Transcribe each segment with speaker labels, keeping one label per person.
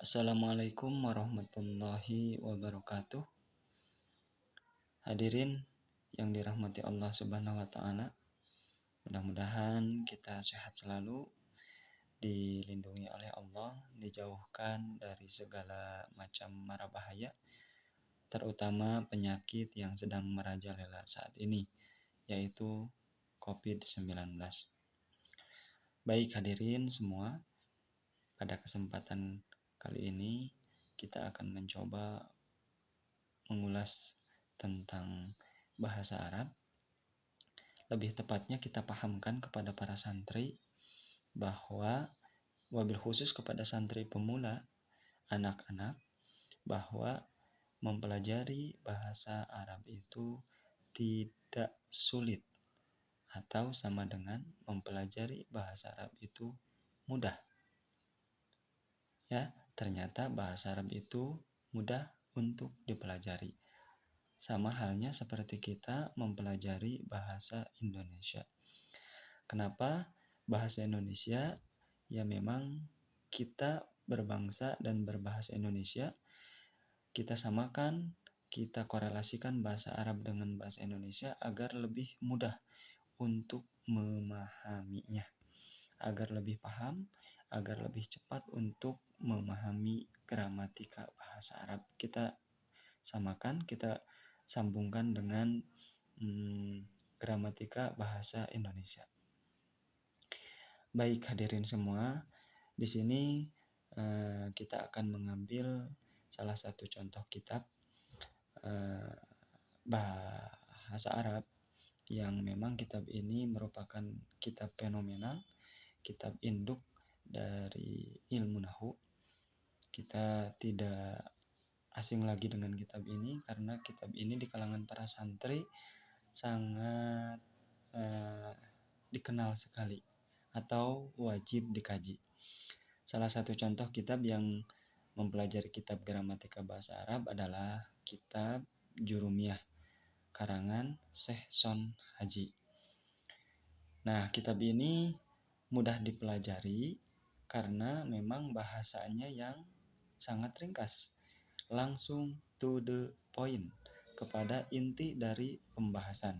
Speaker 1: Assalamualaikum warahmatullahi wabarakatuh. Hadirin yang dirahmati Allah Subhanahu wa taala. Mudah-mudahan kita sehat selalu, dilindungi oleh Allah, dijauhkan dari segala macam mara bahaya, terutama penyakit yang sedang merajalela saat ini, yaitu COVID-19. Baik hadirin semua, pada kesempatan kali ini kita akan mencoba mengulas tentang bahasa Arab. Lebih tepatnya kita pahamkan kepada para santri bahwa wabil khusus kepada santri pemula, anak-anak, bahwa mempelajari bahasa Arab itu tidak sulit atau sama dengan mempelajari bahasa Arab itu mudah. Ya, ternyata bahasa Arab itu mudah untuk dipelajari. Sama halnya seperti kita mempelajari bahasa Indonesia. Kenapa bahasa Indonesia? Ya memang kita berbangsa dan berbahasa Indonesia, kita samakan, kita korelasikan bahasa Arab dengan bahasa Indonesia agar lebih mudah untuk memahaminya, agar lebih paham, agar lebih cepat untuk memahami gramatika bahasa Arab. Kita samakan, kita sambungkan dengan gramatika bahasa Indonesia. Baik hadirin semua, di sini kita akan mengambil salah satu contoh kitab bahasa Arab yang memang kitab ini merupakan kitab fenomenal, kitab induk dari ilmu nahwu. Kita tidak asing lagi dengan kitab ini karena kitab ini di kalangan para santri sangat dikenal sekali atau wajib dikaji. Salah satu contoh kitab yang mempelajari kitab gramatika bahasa Arab adalah kitab Jurumiyah karangan Syekh Son Haji. Nah, kitab ini mudah dipelajari karena memang bahasanya yang sangat ringkas, langsung to the point, kepada inti dari pembahasan.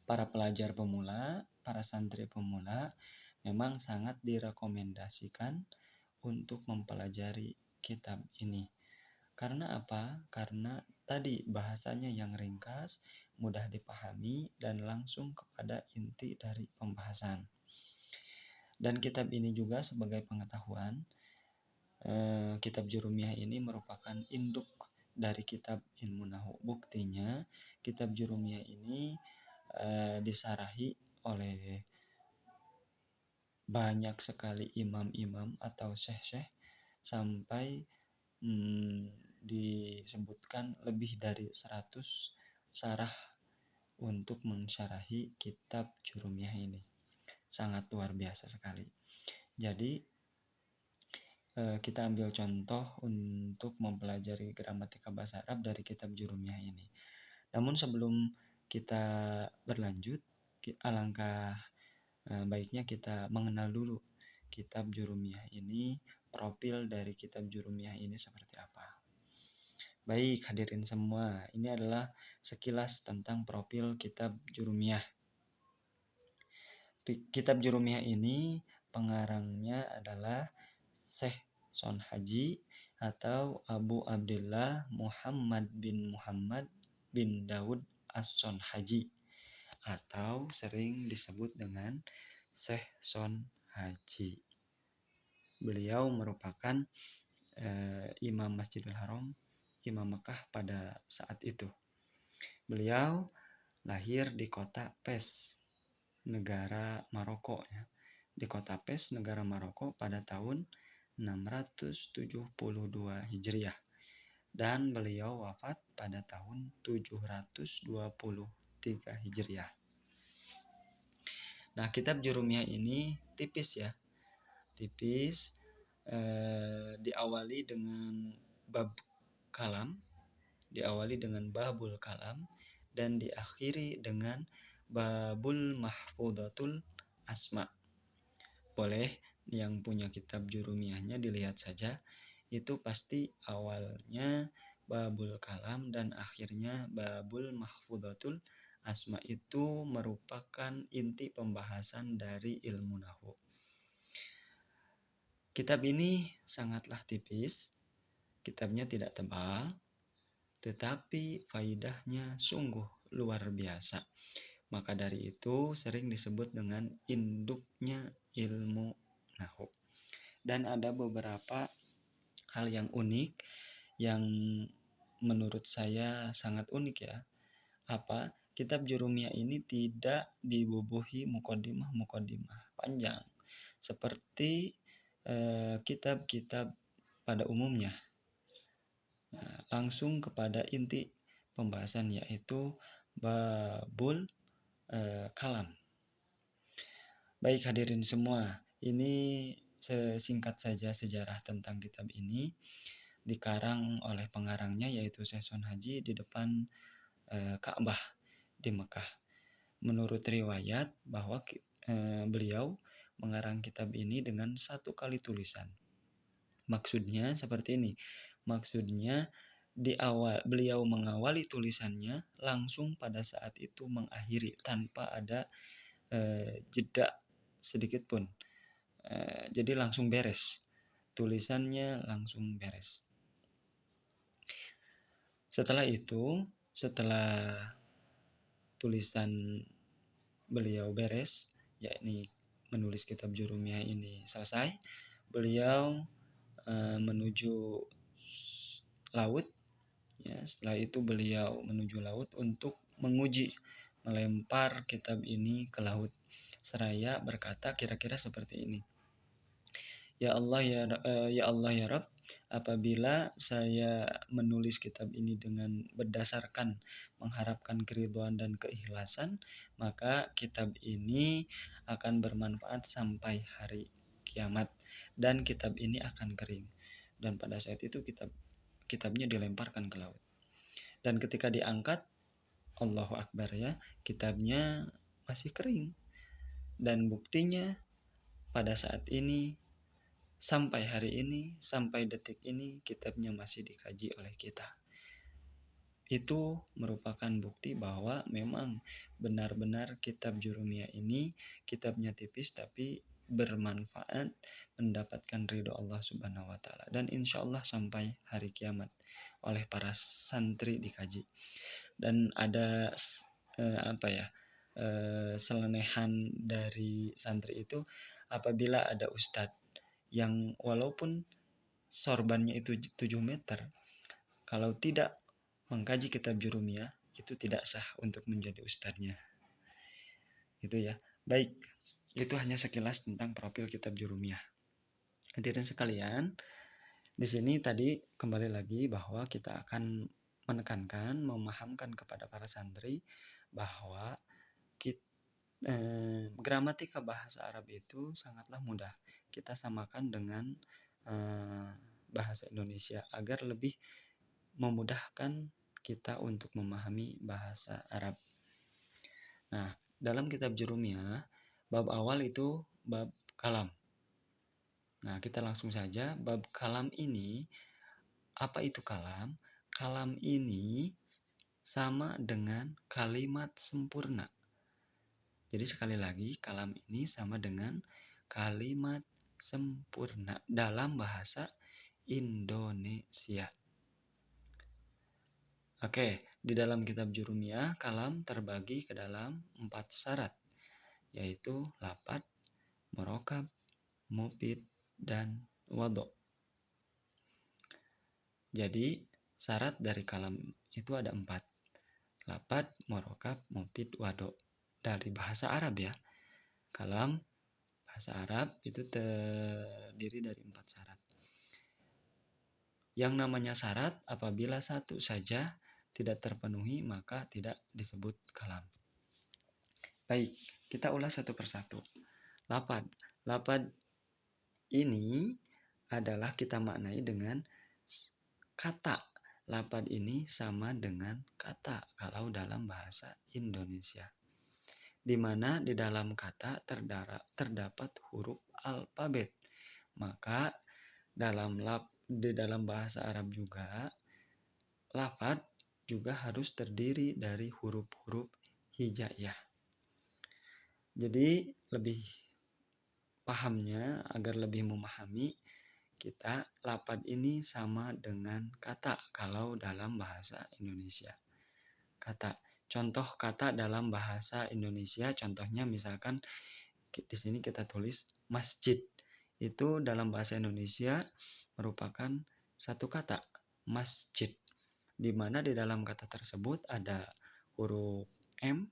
Speaker 1: Para pelajar pemula, para santri pemula memang sangat direkomendasikan untuk mempelajari kitab ini. Karena apa? Karena tadi bahasanya yang ringkas, mudah dipahami, dan langsung kepada inti dari pembahasan. Dan kitab ini juga sebagai pengetahuan, kitab Jurumiyah ini merupakan induk dari kitab ilmu nahwu. Buktinya, kitab Jurumiyah ini disarahi oleh banyak sekali imam-imam atau syekh-syekh sampai disebutkan lebih dari 100 syarah untuk mensyarahi kitab Jurumiyah ini. Sangat luar biasa sekali. Jadi kita ambil contoh untuk mempelajari gramatika bahasa Arab dari kitab Jurumiyah ini. Namun sebelum kita berlanjut, alangkah baiknya kita mengenal dulu kitab Jurumiyah ini, profil dari kitab Jurumiyah ini seperti apa. Baik hadirin semua, ini adalah sekilas tentang profil kitab Jurumiyah. Kitab Jurumiyah ini pengarangnya adalah Syekh Son Haji atau Abu Abdillah Muhammad bin Daud As-Son Haji, atau sering disebut dengan Syekh Son Haji. Beliau merupakan Imam Masjidil Haram, Imam Mekah pada saat itu. Beliau lahir di kota Fes, negara Maroko ya. Di kota Fes, negara Maroko pada tahun 672 Hijriah. Dan beliau wafat pada tahun 723 Hijriah. Nah, kitab Jurumiyah ini tipis ya. Tipis, diawali dengan bab kalam, diawali dengan babul kalam, dan diakhiri dengan babul mahfudatul asma. Boleh yang punya kitab Jurumiyahnya dilihat saja, itu pasti awalnya babul kalam dan akhirnya babul mahfudzatul asma itu merupakan inti pembahasan dari ilmu nahwu. Kitab ini sangatlah tipis, kitabnya tidak tebal, tetapi faidahnya sungguh luar biasa. Maka dari itu sering disebut dengan induknya ilmu nahwu. Dan ada beberapa hal yang unik yang menurut saya sangat unik ya. Apa? Kitab Jurumiyah ini tidak dibubuhi mukodimah panjang seperti kitab-kitab pada umumnya. Nah, langsung kepada inti pembahasan yaitu babul kalam. Baik hadirin semua, ini sesingkat saja sejarah tentang kitab ini. Dikarang oleh pengarangnya yaitu Syekh Sun Haji di depan Ka'bah di Mekah. Menurut riwayat bahwa beliau mengarang kitab ini dengan 1 kali tulisan. Maksudnya seperti ini. Maksudnya beliau mengawali tulisannya langsung pada saat itu mengakhiri tanpa ada jeda sedikit pun. Jadi langsung beres. Tulisannya langsung beres. Setelah itu, setelah tulisan beliau beres, yakni menulis kitab Jurumiyah ini selesai, beliau menuju laut. Ya, setelah itu beliau menuju laut untuk menguji, melempar kitab ini ke laut. Seraya berkata kira-kira seperti ini. Ya Allah ya Rabb, apabila saya menulis kitab ini dengan berdasarkan mengharapkan keridhaan dan keikhlasan, maka kitab ini akan bermanfaat sampai hari kiamat dan kitab ini akan kering. Dan pada saat itu kitabnya dilemparkan ke laut. Dan ketika diangkat, Allahu Akbar ya, kitabnya masih kering. Dan buktinya pada saat ini sampai hari ini, sampai detik ini, kitabnya masih dikaji oleh kita. Itu merupakan bukti bahwa memang benar-benar kitab Jurumiyah ini, kitabnya tipis tapi bermanfaat, mendapatkan ridho Allah Subhanahu wa Ta'ala. Dan insya Allah sampai hari kiamat oleh para santri dikaji. Dan ada selenehan dari santri itu, apabila ada ustadz yang walaupun sorbannya itu 7 meter, kalau tidak mengkaji kitab Jurumiyah, itu tidak sah untuk menjadi ustadznya. Itu ya. Baik, itu hanya sekilas tentang profil kitab Jurumiyah. Hadirin sekalian, di sini tadi kembali lagi bahwa kita akan menekankan, memahamkan kepada para santri bahwa gramatika bahasa Arab itu sangatlah mudah. Kita samakan dengan bahasa Indonesia agar lebih memudahkan kita untuk memahami bahasa Arab. Nah, dalam kitab Jurumiyah, bab awal itu bab kalam. Nah, kita langsung saja. Bab kalam ini, apa itu kalam? Kalam ini sama dengan kalimat sempurna. Jadi sekali lagi, kalam ini sama dengan kalimat sempurna dalam bahasa Indonesia. Oke, di dalam kitab Jurumiyah, kalam terbagi ke dalam 4 syarat, yaitu lafadz, murokab, mufid, dan wadho. Jadi, syarat dari kalam itu ada 4. Lafadz, murokab, mufid, wadho. Dari bahasa Arab ya. Kalam bahasa Arab itu terdiri dari 4 syarat. Yang namanya syarat apabila satu saja tidak terpenuhi maka tidak disebut kalam. Baik, kita ulas satu persatu. Lafadz. Lafadz ini adalah kita maknai dengan kata. Lafadz ini sama dengan kata kalau dalam bahasa Indonesia. di mana di dalam kata terdapat huruf alfabet. Maka di dalam bahasa Arab juga, lafaz juga harus terdiri dari huruf-huruf hijaiyah. Jadi lebih pahamnya, agar lebih memahami, kita lafaz ini sama dengan kata kalau dalam bahasa Indonesia. Contoh kata dalam bahasa Indonesia, contohnya misalkan di sini kita tulis masjid. Itu dalam bahasa Indonesia merupakan satu kata, masjid. Di mana di dalam kata tersebut ada huruf M,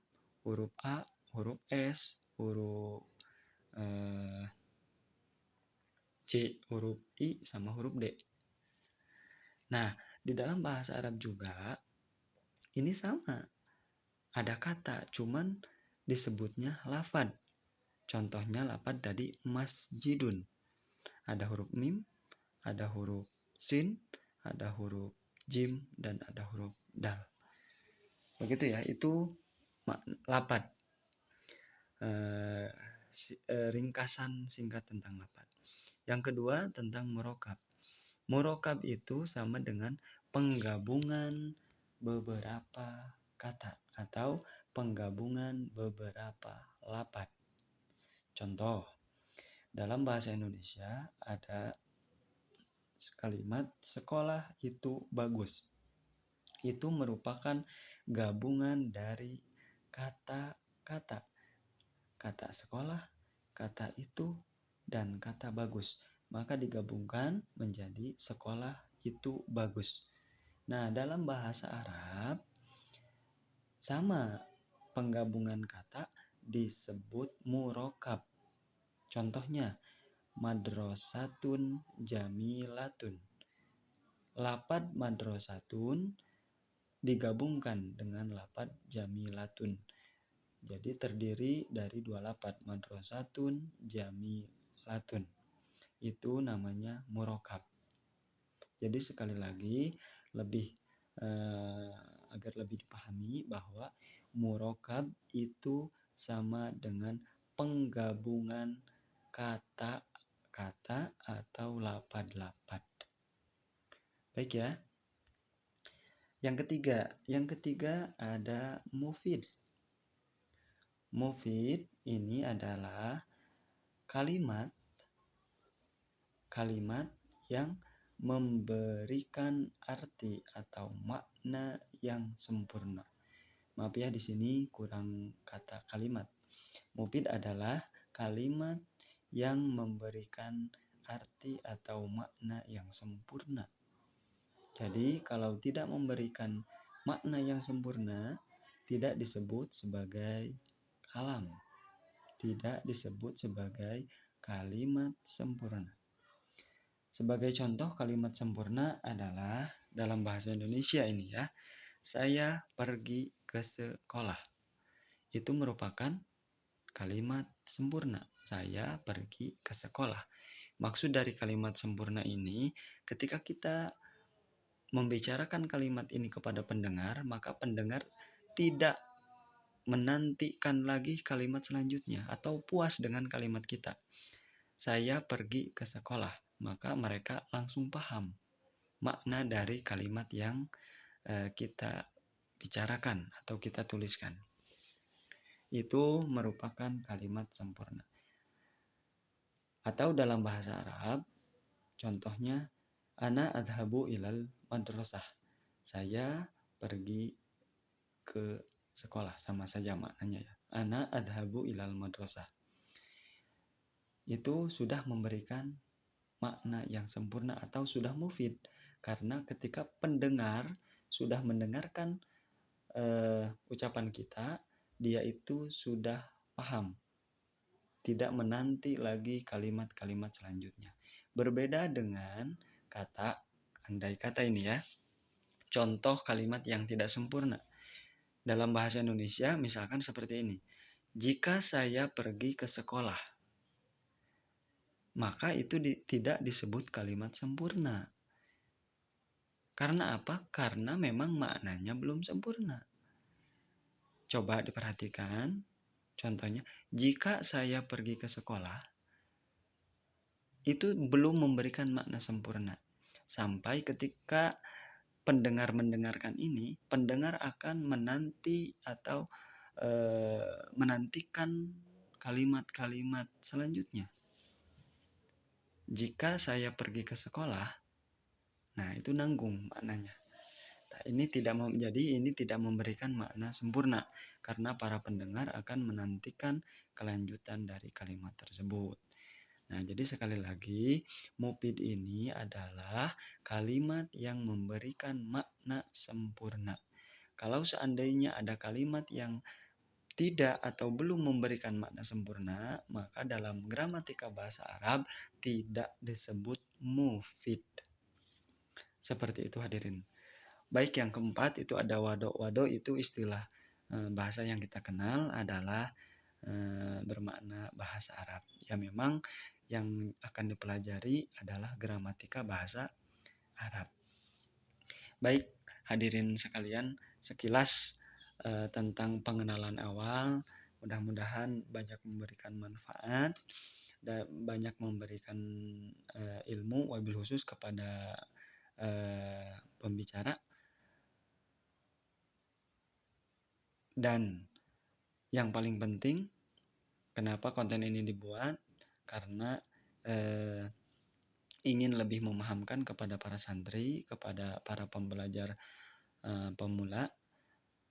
Speaker 1: huruf A, huruf S, huruf C, huruf I, sama huruf D. Nah, di dalam bahasa Arab juga ini sama. Ada kata, cuman disebutnya lafad. Contohnya lafad tadi masjidun. Ada huruf mim, ada huruf sin, ada huruf jim, dan ada huruf dal. Begitu ya, itu lafad. Ringkasan singkat tentang lafad. Yang kedua tentang murokab. Murokab itu sama dengan penggabungan beberapa kata atau penggabungan beberapa lafad. Contoh, dalam bahasa Indonesia ada kalimat sekolah itu bagus. Itu merupakan gabungan dari kata-kata. Kata sekolah, kata itu, dan kata bagus. Maka digabungkan menjadi sekolah itu bagus. Nah, dalam bahasa Arab sama, penggabungan kata disebut murokab. Contohnya, madrasatun jamilatun. Lafad madrasatun digabungkan dengan lafad jamilatun. Jadi terdiri dari dua lafad, madrasatun jamilatun. Itu namanya murokab. Jadi sekali lagi agar lebih dipahami bahwa murokab itu sama dengan penggabungan kata-kata atau lafad-lafad. Baik ya. Yang ketiga ada mufid. Mufid ini adalah kalimat yang memberikan arti atau makna yang sempurna. Maaf ya, di sini kurang kata kalimat. Mufid adalah kalimat yang memberikan arti atau makna yang sempurna. Jadi kalau tidak memberikan makna yang sempurna, tidak disebut sebagai kalam. Tidak disebut sebagai kalimat sempurna. Sebagai contoh kalimat sempurna adalah dalam bahasa Indonesia ini ya. Saya pergi ke sekolah. Itu merupakan kalimat sempurna. Saya pergi ke sekolah. Maksud dari kalimat sempurna ini, ketika kita membicarakan kalimat ini kepada pendengar, maka pendengar tidak menantikan lagi kalimat selanjutnya atau puas dengan kalimat kita. Saya pergi ke sekolah, maka mereka langsung paham makna dari kalimat yang kita bicarakan atau kita tuliskan. Itu merupakan kalimat sempurna. Atau dalam bahasa Arab, contohnya, ana adhabu ilal madrasah. Saya pergi ke sekolah, sama saja maknanya ya. Ana adhabu ilal madrasah. Itu sudah memberikan makna yang sempurna atau sudah mufid. Karena ketika pendengar sudah mendengarkan ucapan kita, dia itu sudah paham. Tidak menanti lagi kalimat-kalimat selanjutnya. Berbeda dengan kata, andai kata ini ya, contoh kalimat yang tidak sempurna. Dalam bahasa Indonesia misalkan seperti ini. Jika saya pergi ke sekolah, maka itu tidak disebut kalimat sempurna. Karena apa? Karena memang maknanya belum sempurna. Coba diperhatikan. Contohnya, jika saya pergi ke sekolah, itu belum memberikan makna sempurna. Sampai ketika pendengar mendengarkan ini, pendengar akan menanti atau menantikan kalimat-kalimat selanjutnya. Jika saya pergi ke sekolah, nah itu nanggung maknanya. Nah, ini tidak memberikan makna sempurna karena para pendengar akan menantikan kelanjutan dari kalimat tersebut. Nah, jadi sekali lagi, mufid ini adalah kalimat yang memberikan makna sempurna. Kalau seandainya ada kalimat yang tidak atau belum memberikan makna sempurna, maka dalam gramatika bahasa Arab tidak disebut mufid. Seperti itu hadirin. Baik, yang keempat itu ada wado. Wado itu istilah bahasa yang kita kenal adalah bermakna bahasa Arab. Ya memang yang akan dipelajari adalah gramatika bahasa Arab. Baik, hadirin sekalian, sekilas tentang pengenalan awal. Mudah-mudahan banyak memberikan manfaat dan banyak memberikan ilmu wabil khusus kepada pembicara. Dan yang paling penting, kenapa konten ini dibuat? Karena ingin lebih memahamkan kepada para santri, kepada para pembelajar pemula,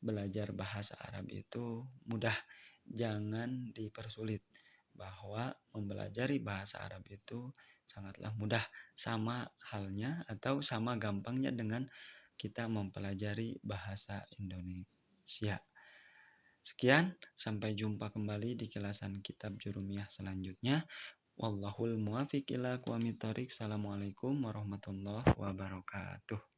Speaker 1: belajar bahasa Arab itu mudah, jangan dipersulit. Bahwa mempelajari bahasa Arab itu sangatlah mudah, sama halnya atau sama gampangnya dengan kita mempelajari bahasa Indonesia. Sekian, sampai jumpa kembali di kilasan kitab Jurumiyah selanjutnya. Wallahul muwafiq ila aqwamit thoriq. Assalamualaikum warahmatullahi wabarakatuh.